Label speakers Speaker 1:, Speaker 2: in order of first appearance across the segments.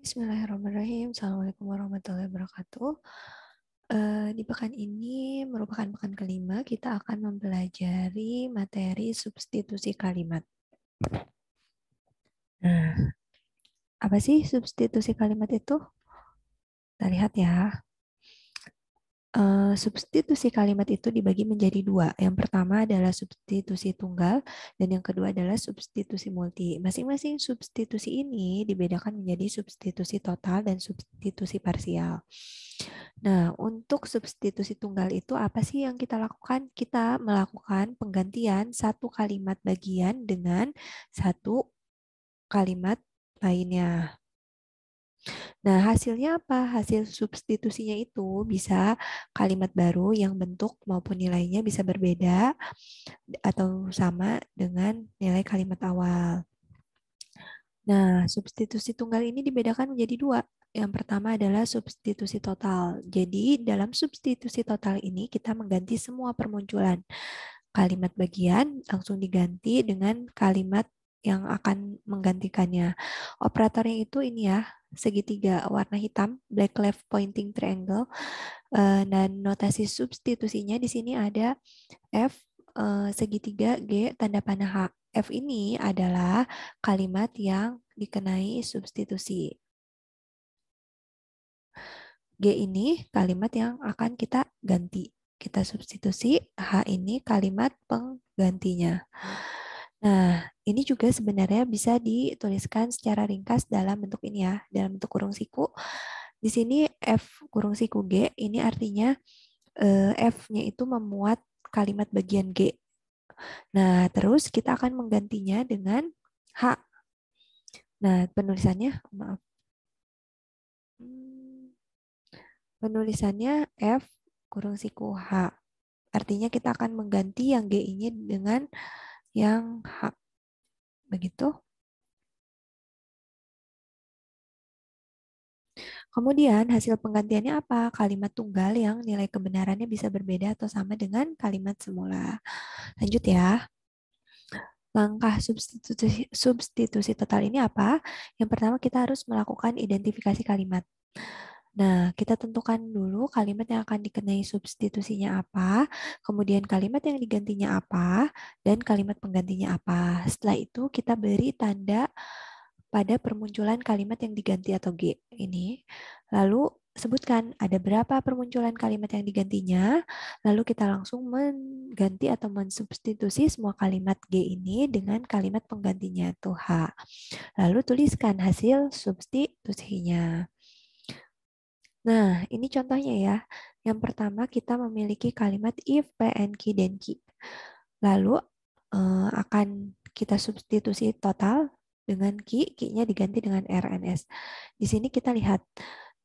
Speaker 1: Bismillahirrahmanirrahim. Assalamualaikum warahmatullahi wabarakatuh. Di pekan ini merupakan pekan kelima, kita akan mempelajari materi substitusi kalimat. Nah, apa sih substitusi kalimat itu? Kita lihat ya. Substitusi kalimat itu dibagi menjadi dua. Yang pertama adalah substitusi tunggal dan yang kedua adalah substitusi multi. Masing-masing substitusi ini dibedakan menjadi substitusi total dan substitusi parsial. Nah, untuk substitusi tunggal itu apa sih yang kita lakukan? Kita melakukan penggantian satu kalimat bagian dengan satu kalimat lainnya. Nah, hasilnya apa? Hasil substitusinya itu bisa kalimat baru yang bentuk maupun nilainya bisa berbeda atau sama dengan nilai kalimat awal. Nah, substitusi tunggal ini dibedakan menjadi dua. Yang pertama adalah substitusi total. Jadi, dalam substitusi total ini kita mengganti semua permunculan. Kalimat bagian langsung diganti dengan kalimat yang akan menggantikannya. Operatornya itu ini ya, segitiga warna hitam, black left pointing triangle, dan notasi substitusinya di sini ada F segitiga G tanda panah H. F ini adalah kalimat yang dikenai substitusi. G ini kalimat yang akan kita ganti. Kita substitusi, H ini kalimat penggantinya. Nah, ini juga sebenarnya bisa dituliskan secara ringkas dalam bentuk ini ya, dalam bentuk kurung siku. Di sini F kurung siku G ini artinya F-nya itu memuat kalimat bagian G. Nah, terus kita akan menggantinya dengan H. Nah, penulisannya, maaf. Penulisannya F kurung siku H. Artinya kita akan mengganti yang G ini dengan yang H. Begitu. Kemudian hasil penggantiannya apa? Kalimat tunggal yang nilai kebenarannya bisa berbeda atau sama dengan kalimat semula. Lanjut ya. Langkah substitusi total ini apa? Yang pertama kita harus melakukan identifikasi kalimat. Nah, kita tentukan dulu kalimat yang akan dikenai substitusinya apa, kemudian kalimat yang digantinya apa, dan kalimat penggantinya apa. Setelah itu kita beri tanda pada permunculan kalimat yang diganti atau G ini. Lalu sebutkan ada berapa permunculan kalimat yang digantinya, lalu kita langsung mengganti atau mensubstitusi semua kalimat G ini dengan kalimat penggantinya itu H. Lalu tuliskan hasil substitusinya. Nah, ini contohnya ya. Yang pertama kita memiliki kalimat if, pn, q, dan q. Lalu akan kita substitusi total dengan q, q-nya diganti dengan rns. Di sini kita lihat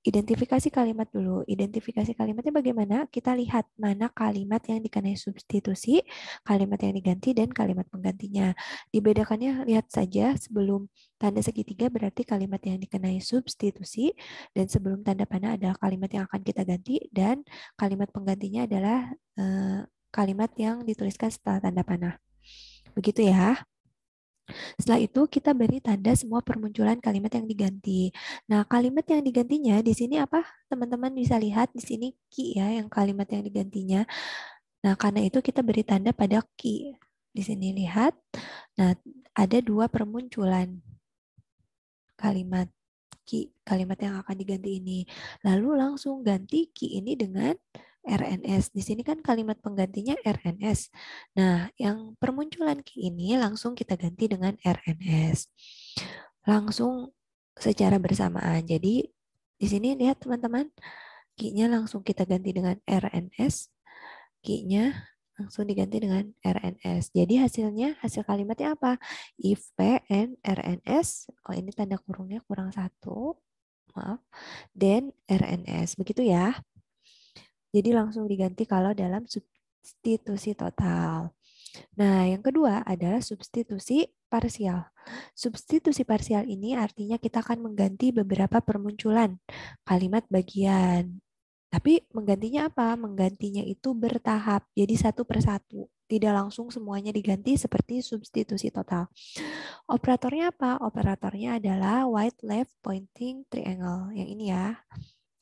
Speaker 1: identifikasi kalimat dulu. Identifikasi kalimatnya bagaimana? Kita lihat mana kalimat yang dikenai substitusi, kalimat yang diganti, dan kalimat penggantinya. Dibedakannya lihat saja sebelum tanda segitiga berarti kalimat yang dikenai substitusi, dan sebelum tanda panah adalah kalimat yang akan kita ganti, dan kalimat penggantinya adalah kalimat yang dituliskan setelah tanda panah. Begitu ya. Setelah itu kita beri tanda semua permunculan kalimat yang diganti. Nah, kalimat yang digantinya di sini apa? Teman-teman bisa lihat di sini ki ya yang kalimat yang digantinya. Nah, karena itu kita beri tanda pada ki. Di sini lihat. Nah, ada dua permunculan kalimat ki, kalimat yang akan diganti ini. Lalu langsung ganti ki ini dengan RNS. Di sini kan kalimat penggantinya RNS. Nah, yang permunculan ki ini langsung kita ganti dengan RNS. Langsung secara bersamaan. Jadi di sini lihat teman-teman, ki-nya langsung kita ganti dengan RNS, ki-nya langsung diganti dengan RNS. Jadi hasil kalimatnya apa? If P, N, RNS, oh ini tanda kurungnya kurang satu, maaf, then RNS. Begitu ya. Jadi langsung diganti kalau dalam substitusi total. Nah, yang kedua adalah substitusi parsial. Substitusi parsial ini artinya kita akan mengganti beberapa permunculan kalimat bagian. Tapi menggantinya apa? Menggantinya itu bertahap, jadi satu persatu. tidak langsung semuanya diganti seperti substitusi total. Operatornya apa? Operatornya adalah white left pointing triangle. Yang ini ya,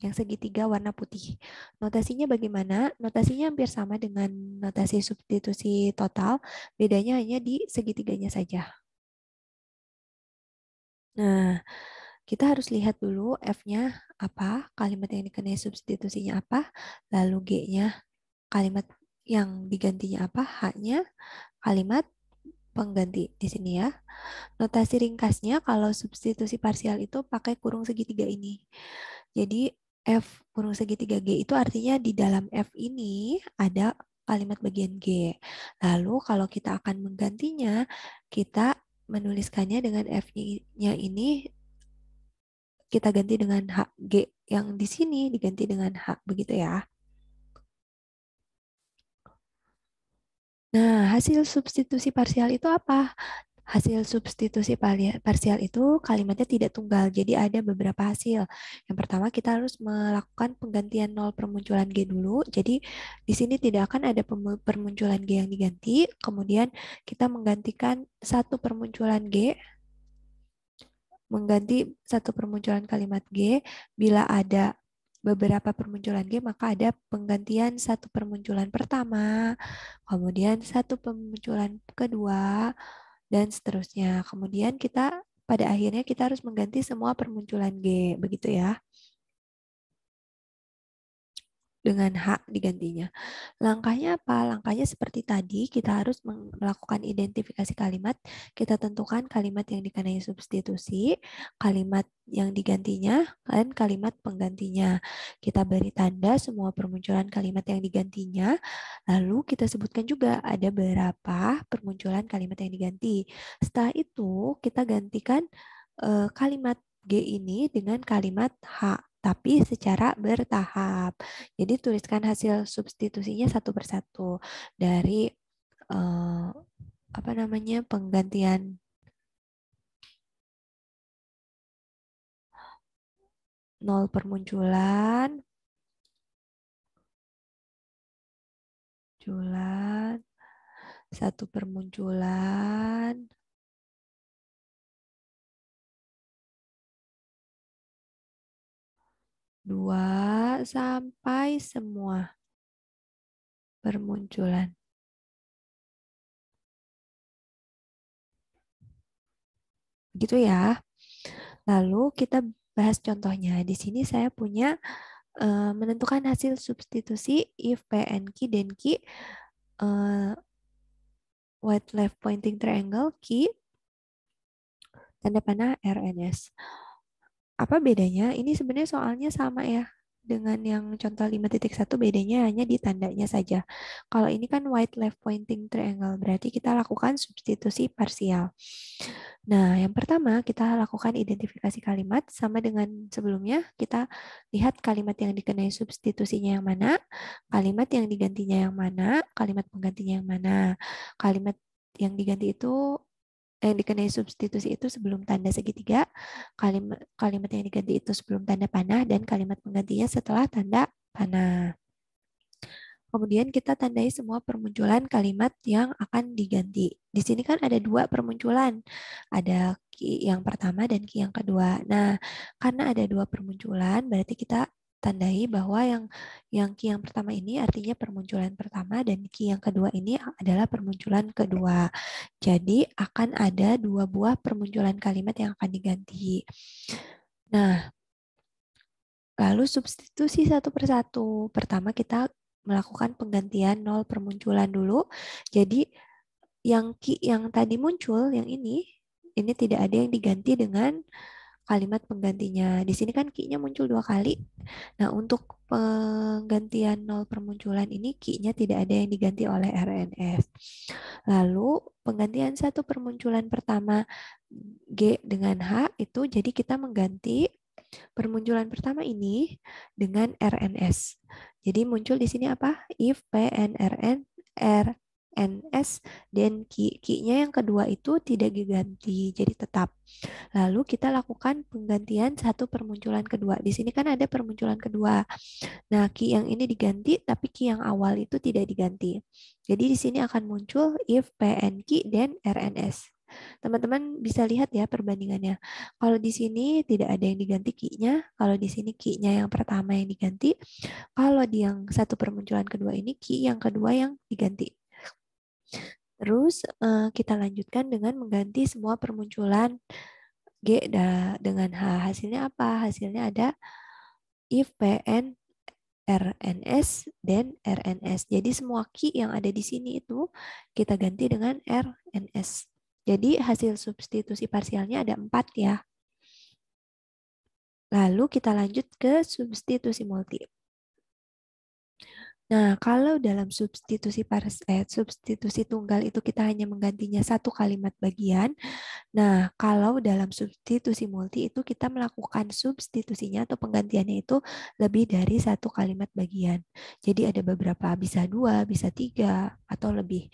Speaker 1: yang segitiga warna putih. Notasinya bagaimana? Notasinya hampir sama dengan notasi substitusi total, bedanya hanya di segitiganya saja. Nah, kita harus lihat dulu F-nya apa, kalimat yang dikenai substitusinya apa, lalu G-nya kalimat yang digantinya apa, H-nya kalimat pengganti di sini ya. Notasi ringkasnya kalau substitusi parsial itu pakai kurung segitiga ini. Jadi F kurung segitiga G itu artinya di dalam F ini ada kalimat bagian G. Lalu kalau kita akan menggantinya, kita menuliskannya dengan F-nya ini kita ganti dengan H. G yang di sini diganti dengan H, begitu ya. Nah, hasil substitusi parsial itu apa? Hasil substitusi parsial itu kalimatnya tidak tunggal, jadi ada beberapa hasil. Yang pertama, kita harus melakukan penggantian nol permunculan G dulu. Jadi di sini tidak akan ada permunculan G yang diganti. Kemudian kita menggantikan satu permunculan G, mengganti satu permunculan kalimat G. Bila ada beberapa permunculan G, maka ada penggantian satu permunculan pertama, kemudian satu permunculan kedua, dan seterusnya. Kemudian kita pada akhirnya kita harus mengganti semua permunculan G, begitu ya. Dengan hak digantinya. Langkahnya apa? Langkahnya seperti tadi, kita harus melakukan identifikasi kalimat. Kita tentukan kalimat yang dikenai substitusi, kalimat yang digantinya, dan kalimat penggantinya. Kita beri tanda semua permunculan kalimat yang digantinya, lalu kita sebutkan juga ada berapa permunculan kalimat yang diganti. Setelah itu, kita gantikan kalimat G ini dengan kalimat H, tapi secara bertahap. Jadi tuliskan hasil substitusinya satu persatu dari apa namanya penggantian nol permunculan, satu permunculan, dua sampai semua permunculan. Gitu ya. Lalu kita bahas contohnya. Di sini saya punya menentukan hasil substitusi if P and Q dan Q white left pointing triangle Q tanda panah RNS. Apa bedanya? Ini sebenarnya soalnya sama ya dengan yang contoh 5.1, bedanya hanya di tandanya saja. Kalau ini kan white left pointing triangle, berarti kita lakukan substitusi parsial. Nah, yang pertama kita lakukan identifikasi kalimat sama dengan sebelumnya. Kita lihat kalimat yang dikenai substitusinya yang mana, kalimat yang digantinya yang mana, kalimat penggantinya yang mana. Kalimat yang diganti itu yang dikenai substitusi itu sebelum tanda segitiga, kalimat yang diganti itu sebelum tanda panah, dan kalimat penggantinya setelah tanda panah. Kemudian kita tandai semua permunculan kalimat yang akan diganti. Di sini kan ada dua permunculan. Ada key yang pertama dan key yang kedua. Nah, karena ada dua permunculan, berarti kita tandai bahwa yang key yang pertama ini artinya permunculan pertama dan key yang kedua ini adalah permunculan kedua. Jadi akan ada dua buah permunculan kalimat yang akan diganti. Nah, lalu substitusi satu persatu. Pertama kita melakukan penggantian nol permunculan dulu. Jadi yang yang tadi muncul, yang ini tidak ada yang diganti dengan kalimat penggantinya. Di sini kan key-nya muncul dua kali. Nah, untuk penggantian nol permunculan ini key-nya tidak ada yang diganti oleh RNF. Lalu penggantian satu permunculan pertama G dengan H itu jadi kita mengganti permunculan pertama ini dengan RNS. Jadi muncul di sini apa? If P and RN R RNS, dan key. Key-nya yang kedua itu tidak diganti, jadi tetap. Lalu kita lakukan penggantian satu permunculan kedua. Di sini kan ada permunculan kedua. Nah, key yang ini diganti, tapi key yang awal itu tidak diganti. Jadi di sini akan muncul if PN key dan RNS. Teman-teman bisa lihat ya perbandingannya. Kalau di sini tidak ada yang diganti key-nya, kalau di sini key-nya yang pertama yang diganti, kalau di yang satu permunculan kedua ini key yang kedua yang diganti. Terus kita lanjutkan dengan mengganti semua permunculan G dengan H. Hasilnya apa? Hasilnya ada if PN RNS dan RNS. Jadi semua key yang ada di sini itu kita ganti dengan RNS. Jadi hasil substitusi parsialnya ada 4 ya. Lalu kita lanjut ke substitusi multi. Nah, kalau dalam substitusi tunggal itu kita hanya menggantinya satu kalimat bagian. Nah, kalau dalam substitusi multi itu kita melakukan substitusinya atau penggantiannya itu lebih dari satu kalimat bagian. Jadi ada beberapa, bisa dua, bisa tiga, atau lebih.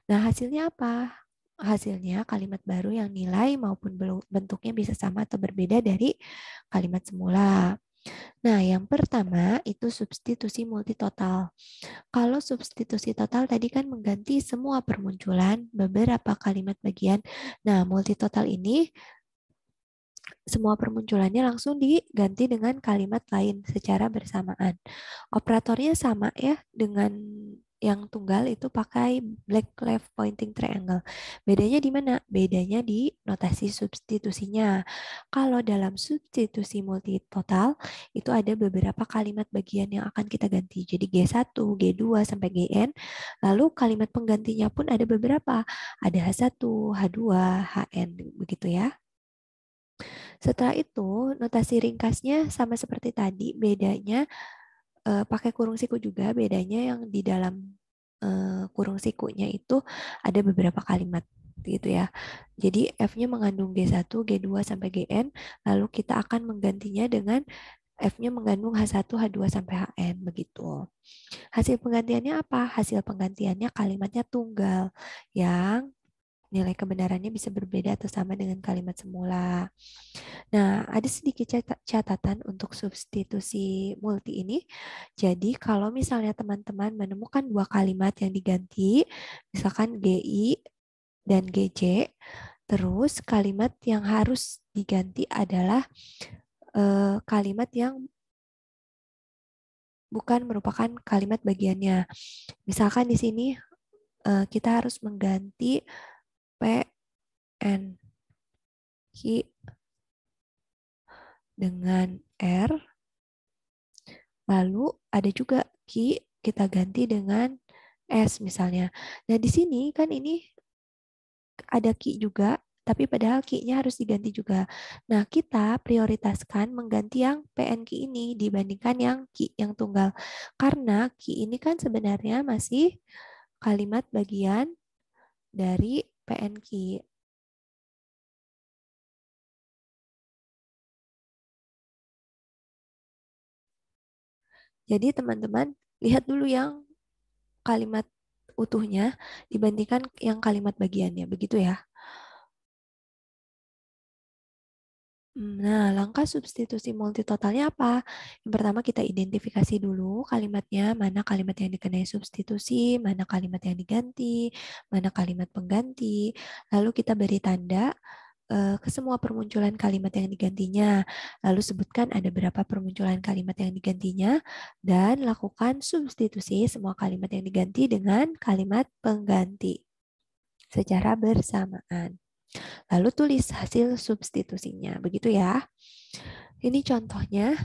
Speaker 1: Nah, hasilnya apa? Hasilnya kalimat baru yang nilai maupun bentuknya bisa sama atau berbeda dari kalimat semula. Nah, yang pertama itu substitusi multitotal. Kalau substitusi total tadi kan mengganti semua permunculan beberapa kalimat bagian. Nah, multitotal ini semua permunculannya langsung diganti dengan kalimat lain secara bersamaan. Operatornya sama ya dengan yang tunggal itu pakai black left pointing triangle. Bedanya di mana? Bedanya di notasi substitusinya. Kalau dalam substitusi multitotal itu ada beberapa kalimat bagian yang akan kita ganti. Jadi G1, G2 sampai Gn. Lalu kalimat penggantinya pun ada beberapa. Ada H1, H2, Hn begitu ya. Setelah itu, notasi ringkasnya sama seperti tadi, bedanya pakai kurung siku juga, bedanya yang di dalam kurung sikunya itu ada beberapa kalimat gitu ya. Jadi F-nya mengandung G1, G2 sampai Gn, lalu kita akan menggantinya dengan F-nya mengandung H1, H2 sampai Hn begitu. Hasil penggantiannya apa? Hasil penggantiannya kalimatnya tunggal yang nilai kebenarannya bisa berbeda atau sama dengan kalimat semula. Nah, ada sedikit catatan untuk substitusi multi ini. Jadi, kalau misalnya teman-teman menemukan dua kalimat yang diganti, misalkan GI dan GJ, terus kalimat yang harus diganti adalah kalimat yang bukan merupakan kalimat bagiannya. Misalkan di sini kita harus mengganti P, N, Q dengan R. Lalu ada juga Q kita ganti dengan S misalnya. Nah di sini kan ini ada Q juga, tapi padahal Q-nya harus diganti juga. Nah kita prioritaskan mengganti yang PNQ ini dibandingkan yang Q yang tunggal. Karena Q ini kan sebenarnya masih kalimat bagian dari PNQ. Jadi teman-teman lihat dulu yang kalimat utuhnya dibandingkan yang kalimat bagiannya, begitu ya. Nah, langkah substitusi multitotalnya apa? Yang pertama kita identifikasi dulu kalimatnya, mana kalimat yang dikenai substitusi, mana kalimat yang diganti, mana kalimat pengganti. Lalu kita beri tanda ke semua permunculan kalimat yang digantinya. Lalu sebutkan ada berapa permunculan kalimat yang digantinya dan lakukan substitusi semua kalimat yang diganti dengan kalimat pengganti secara bersamaan. Lalu tulis hasil substitusinya. Begitu ya. Ini contohnya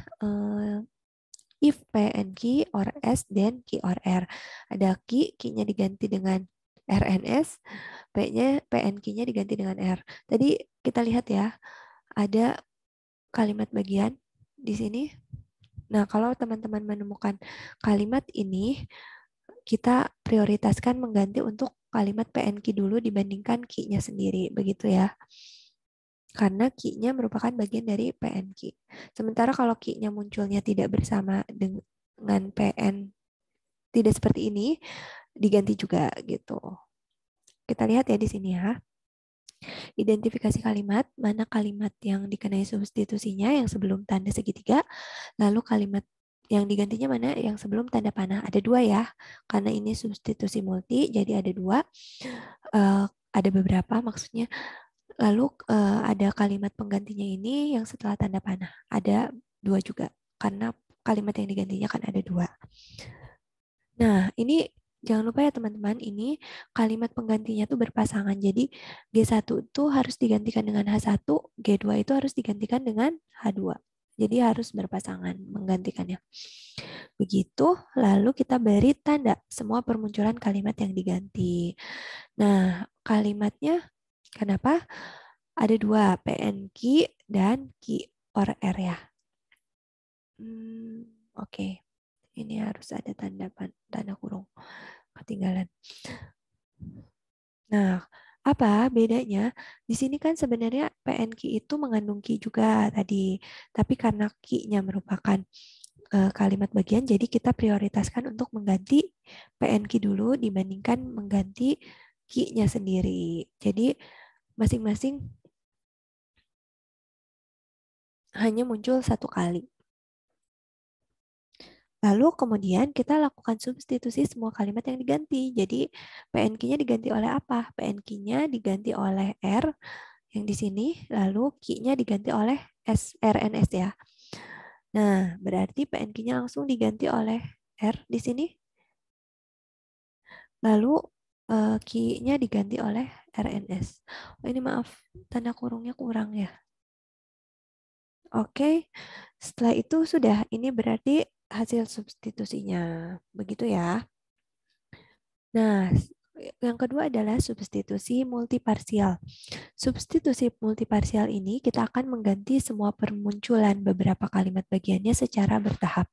Speaker 1: if P and Q or S then Q or R. Ada Q, Q-nya diganti dengan RNS, P-nya PN Q-nya diganti dengan R. Tadi kita lihat ya, ada kalimat bagian di sini. Nah, kalau teman-teman menemukan kalimat ini, kita prioritaskan mengganti untuk kalimat PNQ dulu dibandingkan Q-nya sendiri. Begitu ya. Karena Q-nya merupakan bagian dari PNQ. Sementara kalau Q-nya munculnya tidak bersama dengan PN, tidak seperti ini, diganti juga gitu. Kita lihat ya di sini ya. Identifikasi kalimat, mana kalimat yang dikenai substitusinya yang sebelum tanda segitiga, lalu kalimat yang digantinya mana yang sebelum tanda panah. Ada dua ya, karena ini substitusi multi, jadi ada dua. Eh, ada beberapa maksudnya. Lalu ada kalimat penggantinya ini yang setelah tanda panah. Ada dua juga, karena kalimat yang digantinya kan ada dua. Nah, ini jangan lupa ya teman-teman, ini kalimat penggantinya tuh berpasangan. Jadi G1 itu harus digantikan dengan H1, G2 itu harus digantikan dengan H2. Jadi harus berpasangan menggantikannya. Begitu, lalu kita beri tanda semua permunculan kalimat yang diganti. Nah, kalimatnya kenapa? Ada dua, PNQ dan Q or R ya. Oke. Ini harus ada tanda kurung. Ketinggalan. Nah, apa bedanya? Di sini kan sebenarnya PNQ itu mengandung Q juga tadi. Tapi karena Q-nya merupakan kalimat bagian, jadi kita prioritaskan untuk mengganti PNQ dulu dibandingkan mengganti Q-nya sendiri. Jadi masing-masing hanya muncul satu kali. Lalu kemudian kita lakukan substitusi semua kalimat yang diganti. Jadi PNQ-nya diganti oleh apa? PNQ-nya diganti oleh R yang di sini, lalu Q-nya diganti oleh RNS ya. Nah, berarti PNQ-nya langsung diganti oleh R di sini. Lalu Q-nya diganti oleh RNS. Oh, ini maaf, tanda kurungnya kurang ya. Oke, setelah itu sudah, ini berarti hasil substitusinya. Begitu ya. Nah, yang kedua adalah substitusi multiparsial. Substitusi multiparsial ini kita akan mengganti semua permunculan beberapa kalimat bagiannya secara bertahap.